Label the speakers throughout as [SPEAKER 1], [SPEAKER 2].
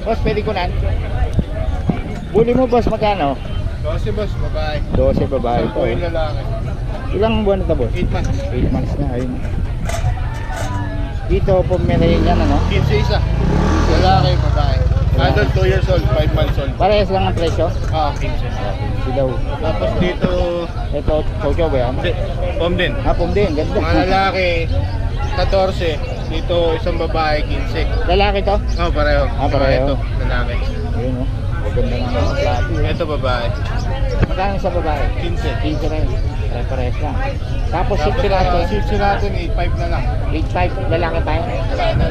[SPEAKER 1] Boss, pwede ko nan. Buli mo boss, magkano?
[SPEAKER 2] 12 boss, babae.
[SPEAKER 1] 12 babae po.
[SPEAKER 2] 10 lalaki.
[SPEAKER 1] Ilang buwan na ito boss?
[SPEAKER 2] 8 months.
[SPEAKER 1] 8 months na, ayun. Dito, Pomeranian yan, ano?
[SPEAKER 2] 15 isa. Lalaki, babae. Adult 2 years old, 5 months old.
[SPEAKER 1] Parehas lang ang presyo?
[SPEAKER 2] Ah, 15.
[SPEAKER 1] Hindi daw.
[SPEAKER 2] Tapos dito,
[SPEAKER 1] Ito, chow ba yan?
[SPEAKER 2] pom din.
[SPEAKER 1] Pum din, ganda.
[SPEAKER 2] Mga lalaki, 14. Dito, isang babae, 15.
[SPEAKER 1] Lalaki to?
[SPEAKER 2] Oh, pareho.
[SPEAKER 1] Pareho.
[SPEAKER 2] Ito, lalaki.
[SPEAKER 1] Ayun, no? Maganda nga mga plato.
[SPEAKER 2] Ito, babae.
[SPEAKER 1] Magkano sa babae?
[SPEAKER 2] 15.
[SPEAKER 1] 15 rin. Parehas lang. Tapos 6 natin.
[SPEAKER 2] 6 natin, 8.5 na lang.
[SPEAKER 1] 8.5, lalaki tayo.
[SPEAKER 2] Wala na.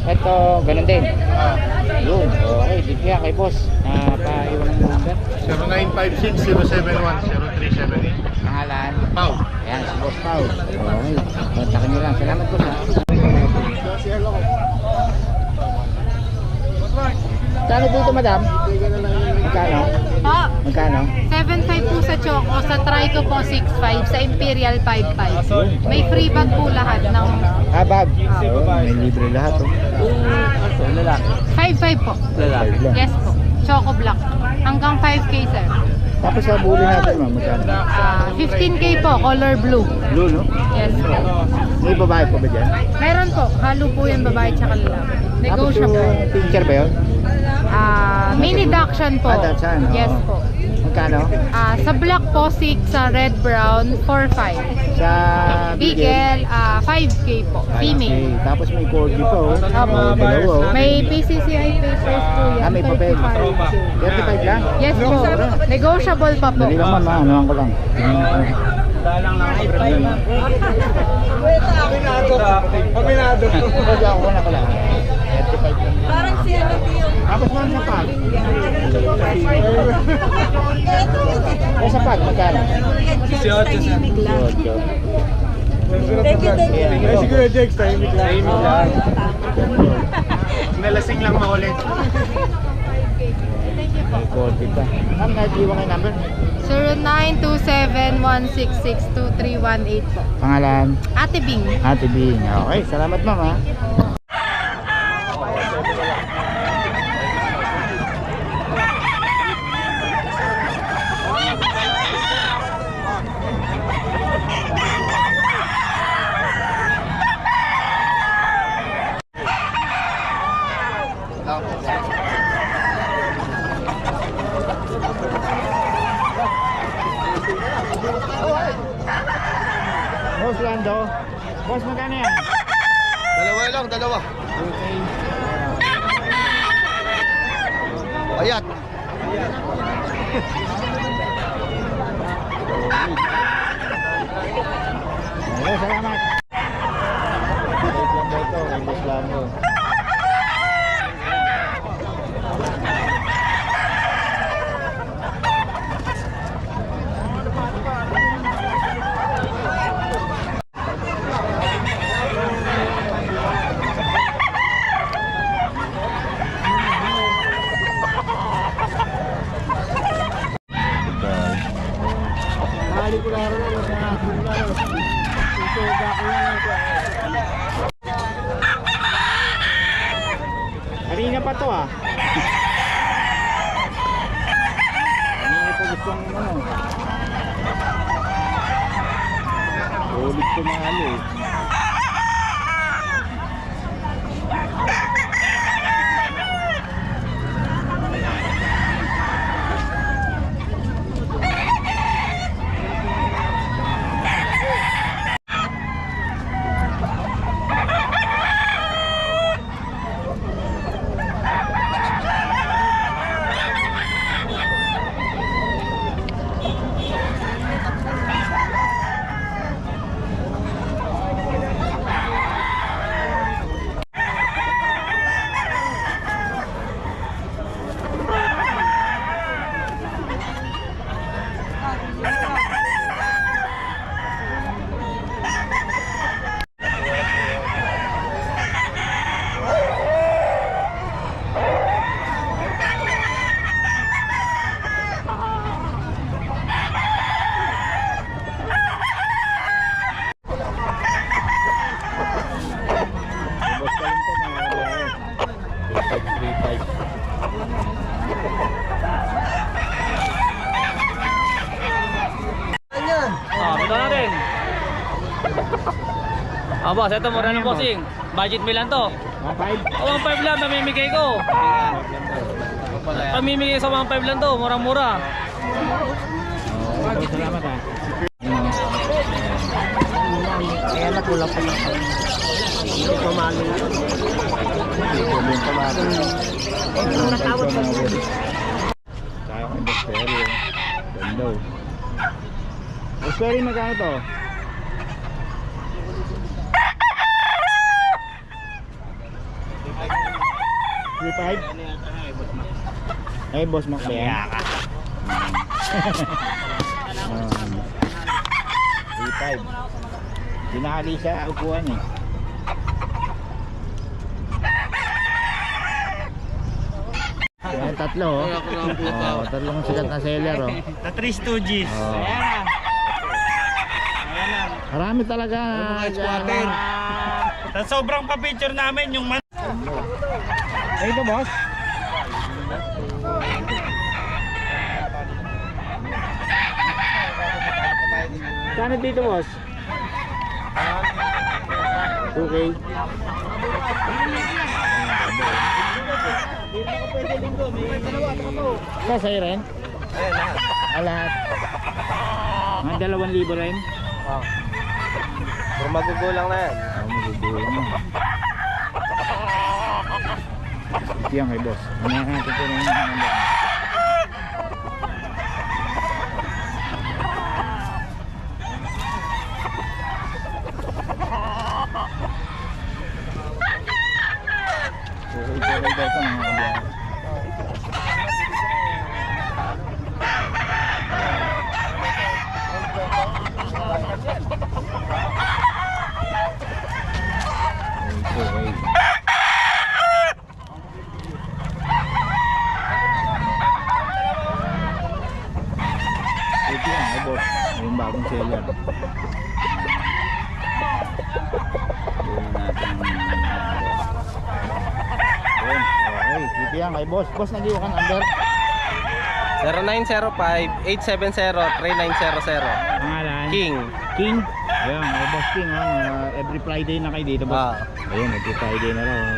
[SPEAKER 1] Ito, ganun din.
[SPEAKER 2] Ah,
[SPEAKER 1] Yun, okay. Dito yan kay boss. Paiwan ng number.
[SPEAKER 2] 0956-071-0378.
[SPEAKER 1] Pangalan.
[SPEAKER 2] Pau.
[SPEAKER 1] Ayan, si Boss Pau. Okay. Kontakin nyo lang. Salamat po sa. Kano dito, madam? Magkano?
[SPEAKER 3] Po,
[SPEAKER 1] Magkano?
[SPEAKER 3] 7.5 po sa Choco, sa Trico po 6.5, sa Imperial 5.5. May free bag po lahat ng
[SPEAKER 1] Bag. Oh, may libre lahat. Oh. Lalaki.
[SPEAKER 3] 5.5 po.
[SPEAKER 1] Lalaki lang.
[SPEAKER 3] Yes po. Choco Black. Hanggang 5K sir.
[SPEAKER 1] Tapos sa buli natin, ma'am. Magkano?
[SPEAKER 3] 15K po, color blue.
[SPEAKER 1] Blue, no?
[SPEAKER 3] Yes po.
[SPEAKER 1] May babae po ba dyan?
[SPEAKER 3] Meron po, halo po yung babae tsaka lalaki.
[SPEAKER 1] Tapos
[SPEAKER 3] Negotiable.
[SPEAKER 1] yung picture ba yun?
[SPEAKER 3] Mini Dachshund po.
[SPEAKER 1] Dachshund, oo.
[SPEAKER 3] Yes po.
[SPEAKER 1] Magkano?
[SPEAKER 3] Sa black po 6, sa red brown 4.5.
[SPEAKER 1] Sa
[SPEAKER 3] Bigel 5K po, female.
[SPEAKER 1] Okay. Tapos may corgi pa, oh.
[SPEAKER 3] Opo.
[SPEAKER 1] Dalawa, oh.
[SPEAKER 3] May PCCI papers po yan.
[SPEAKER 1] May papel.
[SPEAKER 3] 35.
[SPEAKER 1] 35 lang?
[SPEAKER 3] Yes po. Negotiable pa po.
[SPEAKER 1] Dali lang, ma'am. Anuhan ko lang.
[SPEAKER 2] Pabinado.
[SPEAKER 1] Pwede ako na pala. 35 lang.
[SPEAKER 4] Parang si ano yun.
[SPEAKER 1] Tapos ma'am sa pag. Sa pag, magkano?
[SPEAKER 4] Tahimik lang.
[SPEAKER 1] Ocho.
[SPEAKER 4] Thank you, thank you.
[SPEAKER 1] Ay, siguro,
[SPEAKER 2] Jex, tahimik lang. Nalasing lang maulit.
[SPEAKER 1] May corgi pa. Ma'am, nag-iwan kayo number?
[SPEAKER 3] 0927-166-2318 po.
[SPEAKER 1] Pangalan?
[SPEAKER 3] Ate Bing.
[SPEAKER 1] Ate Bing. Okay, salamat ma'am ha. Boss Lando. Boss, magkano yan?
[SPEAKER 2] Dalawa lang, dalawa.
[SPEAKER 1] Okay.
[SPEAKER 2] Ayat.
[SPEAKER 1] Okay, salamat. Wait lang daw ito, kay Boss Lando. Mahali ko lang rin sa isuga ko lang. Kanina pa to ah. Kanina pa gustong ano. Ulit ko mahali eh.
[SPEAKER 5] Ah, boss, ito mura ng bossing. Budget mo lang to.
[SPEAKER 1] 1.5.
[SPEAKER 5] O, 1.5 lang, mamimigay ko. Pamimigay sa 1.5 lang to, murang-mura.
[SPEAKER 1] Okay, salamat ha.
[SPEAKER 2] Kaya nakulang pa lang. Hindi ko mali.
[SPEAKER 1] Natawad pa mo. Kaya ko yung Berry. Ganda oh. Berry, magkano to? $3.5? Ay, Boss Mac ba yan? $3.5. Dinakali sa upuan eh. Ayan, tatlo oh. Oh, tatlong sikat na seller oh.
[SPEAKER 5] The 3 Stooges.
[SPEAKER 1] Oh. Marami talaga.
[SPEAKER 5] Sa sobrang pa-picture namin yung
[SPEAKER 1] Ay, ito boss. Saan dito boss? Okay. Sa siren? Lahat. Mga 2,000 rin?
[SPEAKER 2] Kung magugulang na yan.
[SPEAKER 1] Magugulang na. Yan kay boss. Ano natin ito na yung yung bagong seller. Okay, dito yan kay boss. Boss, nag-iwa ka number?
[SPEAKER 2] 0905-870-3900.
[SPEAKER 1] Pangalan?
[SPEAKER 2] King.
[SPEAKER 1] King? Ayan, boss King ha. Every Friday na kayo dito boss. Ayun, every Friday na lang.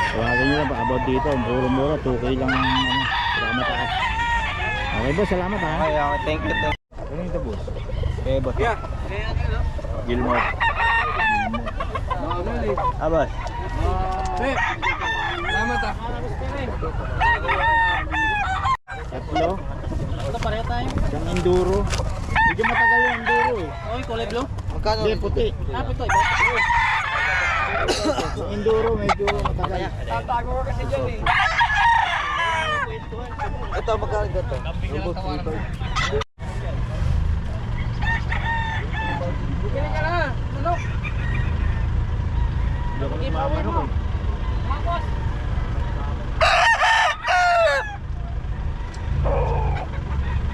[SPEAKER 1] Tawagan nyo lang about dito. Mura-mura, 2K lang ang mataas. Okay boss, salamat ha.
[SPEAKER 2] Okay, thank you.
[SPEAKER 1] Ano ito boss? Boss. Yeah. Gilmore.
[SPEAKER 2] Boss.
[SPEAKER 5] Salamat ah.
[SPEAKER 1] Tatlo.
[SPEAKER 5] Ito pareho tayo.
[SPEAKER 1] Isang enduro. Medyo matagal yung enduro eh.
[SPEAKER 5] Oy, kulay blue.
[SPEAKER 2] Magkano?
[SPEAKER 1] Hindi, puti.
[SPEAKER 5] Ito,
[SPEAKER 1] Yung enduro medyo matagal.
[SPEAKER 5] tatago ko kasi dyan eh.
[SPEAKER 2] Ito, magkano ito?
[SPEAKER 5] Bigyan ka na. Manok.
[SPEAKER 1] Ipawan mo.
[SPEAKER 5] Mangkos.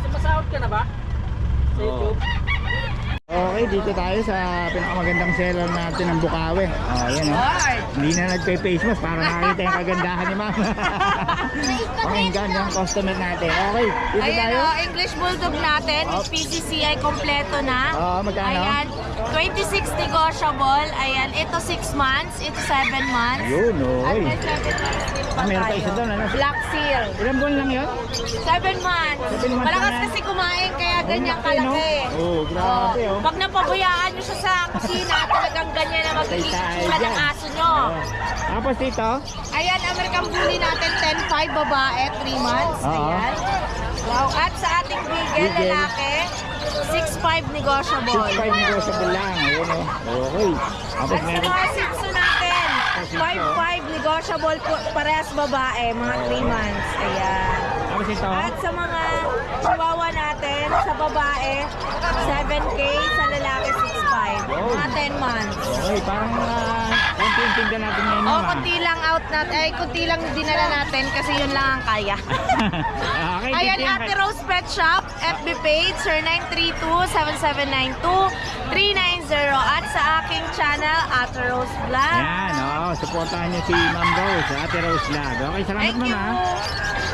[SPEAKER 5] Sumasahod ka na ba? Sa YouTube?
[SPEAKER 1] Okay, dito tayo sa pinakamagandang seller natin ng Bukawi. Oh, ayan oh. Hindi na nagpe-face mask para makita yung kagandahan ni ma'am. Okay, ganda yung customer natin. Okay, dito
[SPEAKER 4] Ayan
[SPEAKER 1] tayo.
[SPEAKER 4] o, English Bulldog natin, is PCCI kompleto na.
[SPEAKER 1] Magkano?
[SPEAKER 4] Ayan, 26 negotiable. Ayan, ito 6 months, ito 7 months.
[SPEAKER 1] Yun,
[SPEAKER 4] At
[SPEAKER 1] oy.
[SPEAKER 4] may 7 months din pa
[SPEAKER 1] Meron pa
[SPEAKER 4] tayo.
[SPEAKER 1] isa doon, ano?
[SPEAKER 4] Black Seal.
[SPEAKER 1] Ilang buwan lang yun?
[SPEAKER 4] 7 months.
[SPEAKER 1] 7 months
[SPEAKER 4] Malakas
[SPEAKER 1] na yan.
[SPEAKER 4] kasi kumain, kaya ganyan
[SPEAKER 1] Ang laki, no?
[SPEAKER 4] kalaki.
[SPEAKER 1] Oh, grabe, oh.
[SPEAKER 4] Pag napabayaan nyo siya sa kusina, talagang ganyan na magiging
[SPEAKER 1] Tay-tay
[SPEAKER 4] itsura ng
[SPEAKER 1] dyan.
[SPEAKER 4] aso nyo.
[SPEAKER 1] Tapos dito,
[SPEAKER 4] Ayan, American Bully natin, 10-5 babae, 3 months.
[SPEAKER 1] Oo.
[SPEAKER 4] Ayan. Wow. At sa ating bigel,
[SPEAKER 1] Beagle.
[SPEAKER 4] lalaki, 6'5 negotiable.
[SPEAKER 1] 6.5 negotiable lang. Ayun, oh. Okay. Tapos
[SPEAKER 4] At sa
[SPEAKER 1] meron.
[SPEAKER 4] mga Shih Tzu natin, 5'5 negotiable po, parehas babae, mga 3 months. Ayan.
[SPEAKER 1] Tapos ito.
[SPEAKER 4] At sa mga chihuahua natin, sa babae, 7K, sa lalaki, 6'5. Mga 10 months.
[SPEAKER 1] Okay, parang konti-intinda natin ngayon.
[SPEAKER 4] O,
[SPEAKER 1] ma'am, ah.
[SPEAKER 4] kunti lang out natin. Ay, kunti lang dinala natin kasi yun lang ang kaya.
[SPEAKER 1] Okay,
[SPEAKER 4] Ayan,
[SPEAKER 1] dito yan.
[SPEAKER 4] Ate Rose Pet Shop, FB page, sir 932-7792-390. At sa aking channel, Ate Rose Vlog.
[SPEAKER 1] Yan, oh, supportahan niyo si Ma'am Rose, Ate Rose Vlog. Okay, salamat
[SPEAKER 4] Thank
[SPEAKER 1] ma'am
[SPEAKER 4] you.
[SPEAKER 1] ah.